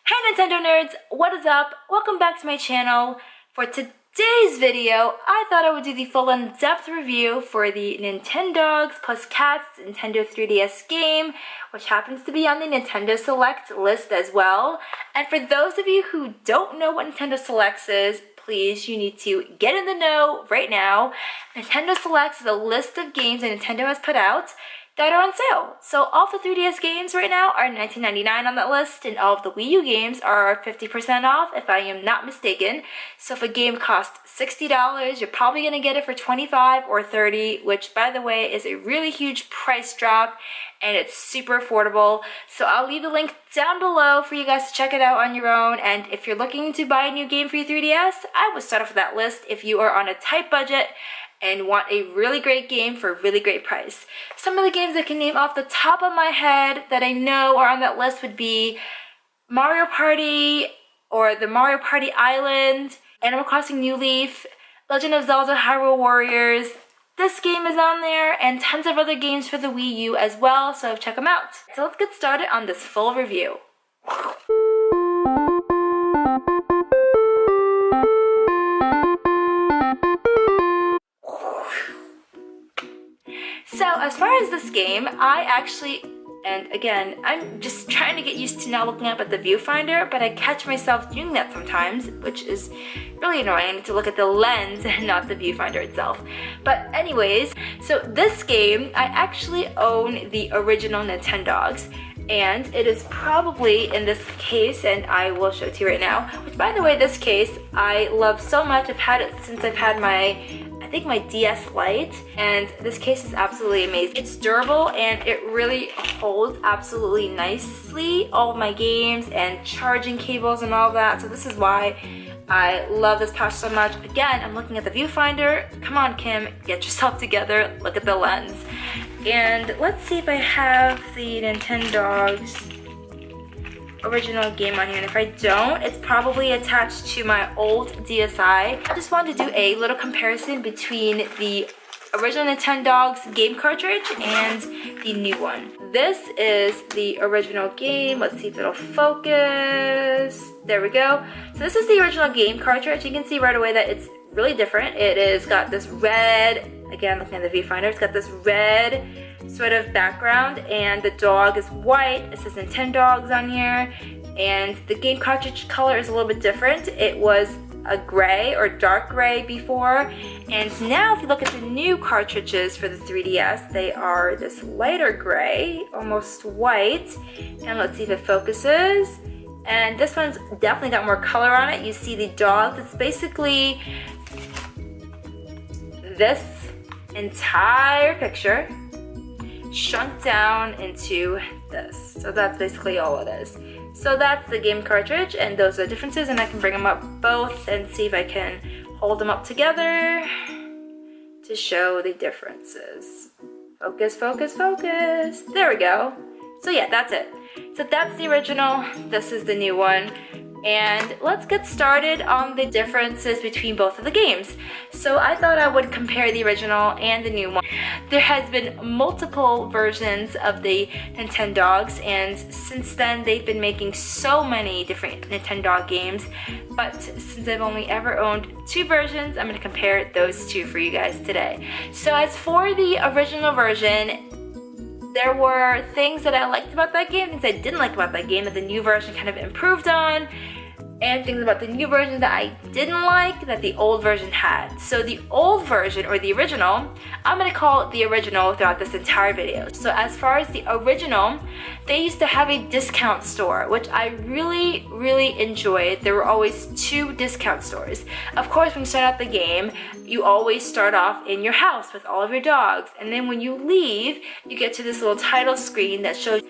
Hey Nintendo nerds, what is up? Welcome back to my channel. For today's video, I thought I would do the full in-depth review for the Nintendogs plus Cats Nintendo 3DS game, which happens to be on the Nintendo Select list as well. And for those of you who don't know what Nintendo Selects is, please, you need to get in the know right now. Nintendo Selects is a list of games that Nintendo has put out that are on sale. So all of the 3DS games right now are $19.99 on that list, and all of the Wii U games are 50% off if I am not mistaken. So if a game costs $60, you're probably gonna get it for $25 or $30, which by the way is a really huge price drop and it's super affordable. So I'll leave the link down below for you guys to check it out on your own. And if you're looking to buy a new game for your 3DS, I would start off with that list if you are on a tight budget and want a really great game for a really great price. Some of the games I can name off the top of my head that I know are on that list would be Mario Party or the Mario Party Island, Animal Crossing New Leaf, Legend of Zelda Hyrule Warriors. This game is on there, and tons of other games for the Wii U as well, so check them out. So let's get started on this full review. So as far as this game, I actually, and again, I'm just trying to get used to not looking up at the viewfinder, but I catch myself doing that sometimes, which is really annoying. I need to look at the lens and not the viewfinder itself. But anyways, so this game, I actually own the original Nintendogs, and it is probably in this case, and I will show it to you right now, which by the way, this case I love so much. I've had it since I've had I think my DS Lite, and this case is absolutely amazing. It's durable and it really holds absolutely nicely all of my games and charging cables and all of that. So this is why I love this pouch so much. Again, I'm looking at the viewfinder. Come on, Kim, get yourself together. Look at the lens. And let's see if I have the Nintendogs original game on here, and if I don't, it's probably attached to my old DSi. I just wanted to do a little comparison between the original Nintendogs game cartridge and the new one. This is the original game. Let's see if it'll focus. There we go. So this is the original game cartridge. You can see right away that it's really different. It is got this red, again looking at the viewfinder, it's got this red sort of background, and the dog is white. It says Nintendogs on here, and the game cartridge color is a little bit different. It was a gray or dark gray before, and now if you look at the new cartridges for the 3DS, they are this lighter gray, almost white. And let's see if it focuses. And this one's definitely got more color on it. You see the dog. It's basically this entire picture shrunk down into this. So that's basically all it is. So that's the game cartridge, and those are the differences, and I can bring them up both and see if I can hold them up together to show the differences. Focus, focus, focus. There we go. So yeah, that's it. So that's the original, this is the new one. And let's get started on the differences between both of the games. So I thought I would compare the original and the new one. There has been multiple versions of the Nintendogs, and since then they've been making so many different Nintendog games. But since I've only ever owned two versions, I'm going to compare those two for you guys today. So as for the original version, there were things that I liked about that game, things I didn't like about that game that the new version kind of improved on, and things about the new version that I didn't like that the old version had. So the old version, or the original, I'm going to call it the original throughout this entire video. So as far as the original, they used to have a discount store, which I really enjoyed. There were always two discount stores. Of course, when you start out the game, you always start off in your house with all of your dogs. And then when you leave, you get to this little title screen that shows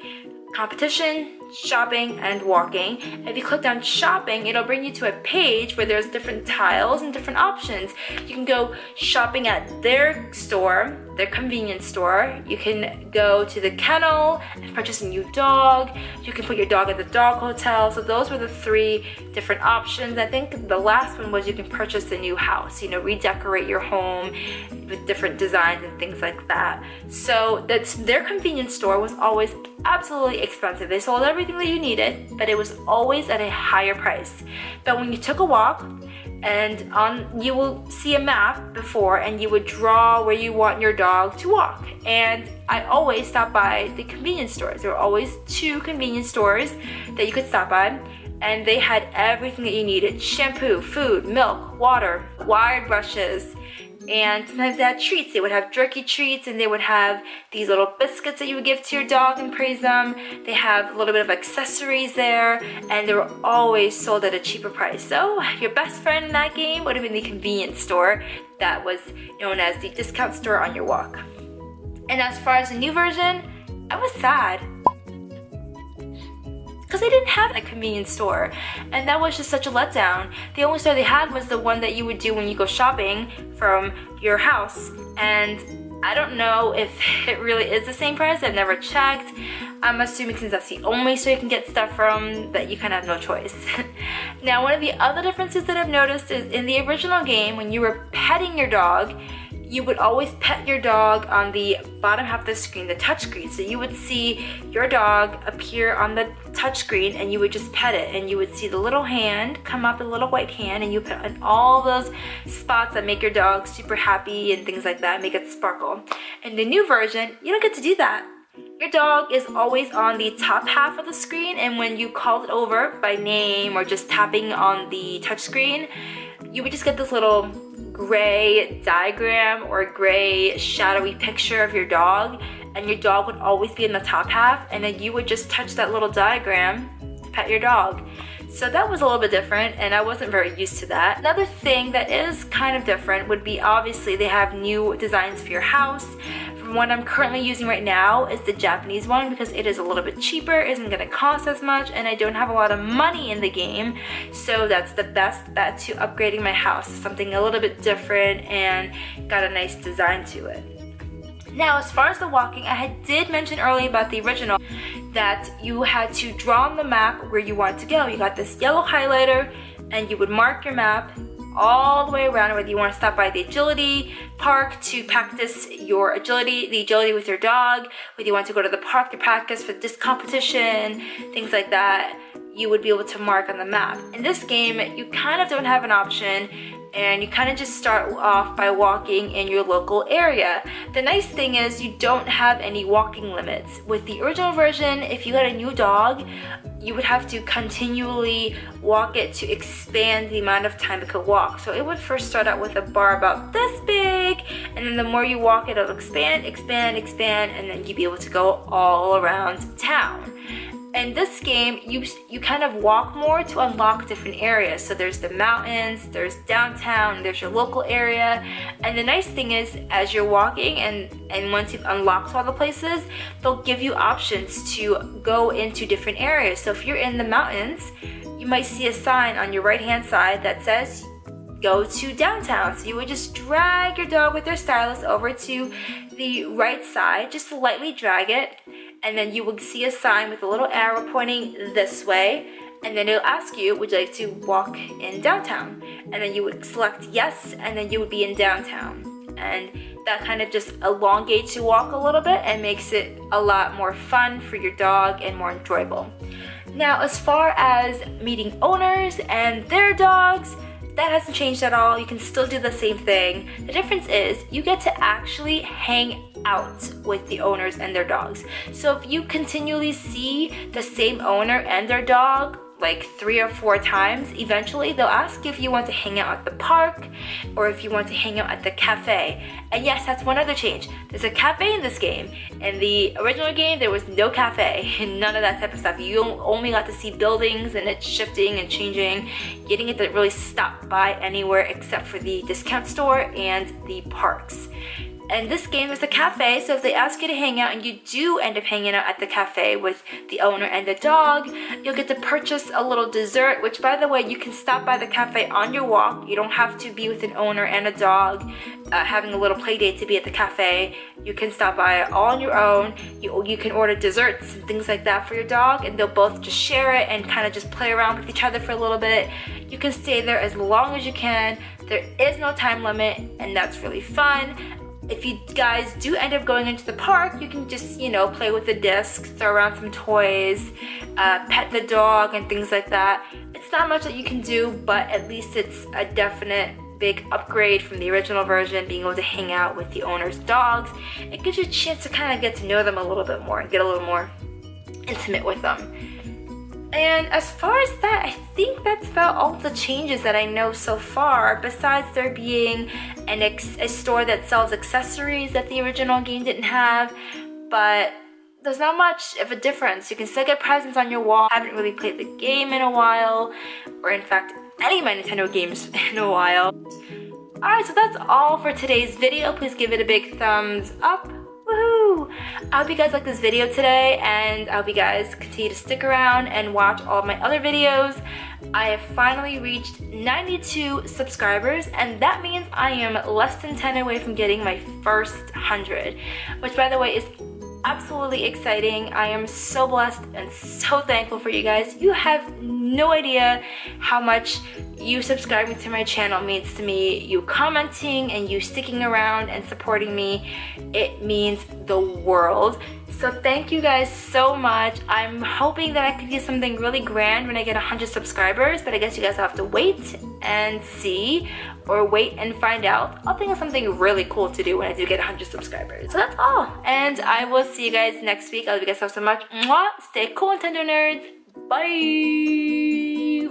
competition, shopping, and walking. If you click on shopping, it'll bring you to a page where there's different tiles and different options. You can go shopping at their store, their convenience store. You can go to the kennel and purchase a new dog. You can put your dog at the dog hotel. So those were the three different options. I think the last one was you can purchase a new house, you know, redecorate your home with different designs and things like that. So that's their convenience store was always absolutely expensive. They sold everything that you needed, but it was always at a higher price. But when you took a walk, and you will see a map before, and you would draw where you want your dog to walk. And I always stop by the convenience stores. There were always 2 convenience stores that you could stop by, and they had everything that you needed: shampoo, food, milk, water, wired brushes, and sometimes they had treats. They would have jerky treats, and they would have these little biscuits that you would give to your dog and praise them. They have a little bit of accessories there, and they were always sold at a cheaper price. So your best friend in that game would have been the convenience store that was known as the discount store on your walk. And as far as the new version, I was sad, because they didn't have a convenience store, and that was just such a letdown. The only store they had was the one that you would do when you go shopping from your house, and I don't know if it really is the same price. I've never checked. I'm assuming since that's the only store you can get stuff from, that you kind of have no choice. Now, one of the other differences that I've noticed is in the original game, when you were petting your dog, you would always pet your dog on the bottom half of the screen, the touch screen. So you would see your dog appear on the touch screen, and you would just pet it, and you would see the little hand come up, the little white hand, and you put on all those spots that make your dog super happy and things like that, make it sparkle. In the new version, you don't get to do that. Your dog is always on the top half of the screen, and when you call it over by name or just tapping on the touch screen, you would just get this little gray diagram or gray shadowy picture of your dog, and your dog would always be in the top half, and then you would just touch that little diagram to pet your dog. So that was a little bit different, and I wasn't very used to that. Another thing that is kind of different would be, obviously they have new designs for your house. From what I'm currently using right now is the Japanese one, because it is a little bit cheaper, isn't going to cost as much, and I don't have a lot of money in the game. So that's the best bet to upgrading my house, something a little bit different and got a nice design to it. Now, as far as the walking, I did mention earlier about the original that you had to draw on the map where you wanted to go. You got this yellow highlighter, and you would mark your map all the way around, whether you want to stop by the agility park to practice your agility, the agility with your dog, whether you want to go to the park to practice for this competition, things like that, you would be able to mark on the map. In this game, you kind of don't have an option, and you kind of just start off by walking in your local area. The nice thing is you don't have any walking limits. With the original version, if you got a new dog, you would have to continually walk it to expand the amount of time it could walk. So it would first start out with a bar about this big, and then the more you walk it, it'll expand, expand, expand, and then you'd be able to go all around town. In this game, you kind of walk more to unlock different areas. So there's the mountains, there's downtown, there's your local area. And the nice thing is, as you're walking and once you've unlocked all the places, they'll give you options to go into different areas. So if you're in the mountains, you might see a sign on your right-hand side that says, go to downtown. So you would just drag your dog with your stylus over to the right side, just lightly drag it, and then you will see a sign with a little arrow pointing this way, and then it'll ask you, would you like to walk in downtown? And then you would select yes, and then you would be in downtown. And that kind of just elongates your walk a little bit and makes it a lot more fun for your dog and more enjoyable. Now, as far as meeting owners and their dogs, that hasn't changed at all. You can still do the same thing. The difference is you get to actually hang out with the owners and their dogs. So if you continually see the same owner and their dog like 3 or 4 times, eventually they'll ask you if you want to hang out at the park or if you want to hang out at the cafe. And yes, that's one other change. There's a cafe in this game. In the original game, there was no cafe, none of that type of stuff. You only got to see buildings and it's shifting and changing. You didn't get to really stop by anywhere except for the discount store and the parks. And this game is a cafe, so if they ask you to hang out and you do end up hanging out at the cafe with the owner and the dog, you'll get to purchase a little dessert, which, by the way, you can stop by the cafe on your walk. You don't have to be with an owner and a dog having a little play date to be at the cafe. You can stop by all on your own. You can order desserts and things like that for your dog, and they'll both just share it and kind of just play around with each other for a little bit. You can stay there as long as you can. There is no time limit, and that's really fun. if you guys do end up going into the park, you can just, you know, play with the disc, throw around some toys, pet the dog and things like that. It's not much that you can do, but at least it's a definite big upgrade from the original version, being able to hang out with the owner's dogs. It gives you a chance to kind of get to know them a little bit more and get a little more intimate with them. And as far as that, I think that's about all the changes that I know so far, besides there being a store that sells accessories that the original game didn't have. But there's not much of a difference. You can still get presents on your wall. I haven't really played the game in a while, or in fact any of my Nintendo games in a while. Alright, so that's all for today's video. Please give it a big thumbs up. Woohoo! I hope you guys like this video today, and I hope you guys continue to stick around and watch all of my other videos. I have finally reached 92 subscribers, and that means I am less than 10 away from getting my first 100, which by the way is absolutely exciting. I am so blessed and so thankful for you guys. You have no idea how much you subscribing to my channel means to me. You commenting and you sticking around and supporting me, it means the world. So thank you guys so much. I'm hoping that I could do something really grand when I get 100 subscribers, but I guess you guys have to wait and see, or wait and find out. I'll think of something really cool to do when I do get 100 subscribers. So that's all, and I will see you guys next week. I love you guys so much. Mwah! Stay cool, Nintendo nerds. Bye.